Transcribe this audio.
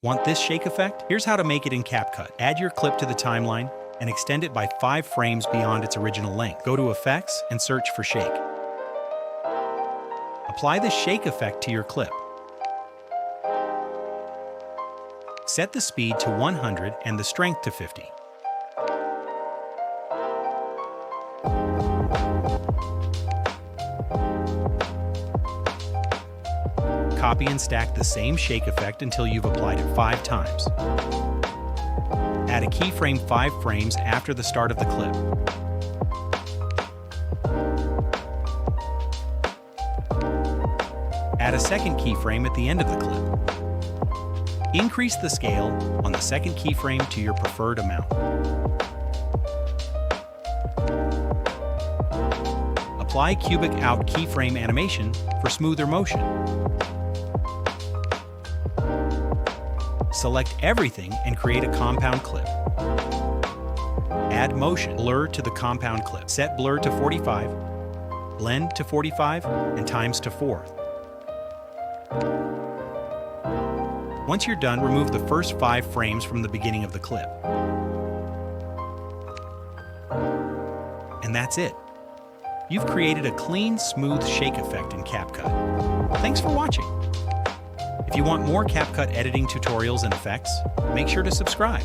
Want this shake effect? Here's how to make it in CapCut. Add your clip to the timeline and extend it by 5 frames beyond its original length. Go to Effects and search for Shake. Apply the shake effect to your clip. Set the speed to 100 and the strength to 50. Copy and stack the same shake effect until you've applied it 5 times. Add a keyframe 5 frames after the start of the clip. Add a second keyframe at the end of the clip. Increase the scale on the second keyframe to your preferred amount. Apply cubic out keyframe animation for smoother motion. Select everything and create a compound clip. Add motion blur to the compound clip. Set blur to 45, blend to 45, and times to 4. Once you're done, remove the first 5 frames from the beginning of the clip. And that's it. You've created a clean, smooth shake effect in CapCut. Thanks for watching. If you want more CapCut editing tutorials and effects, make sure to subscribe.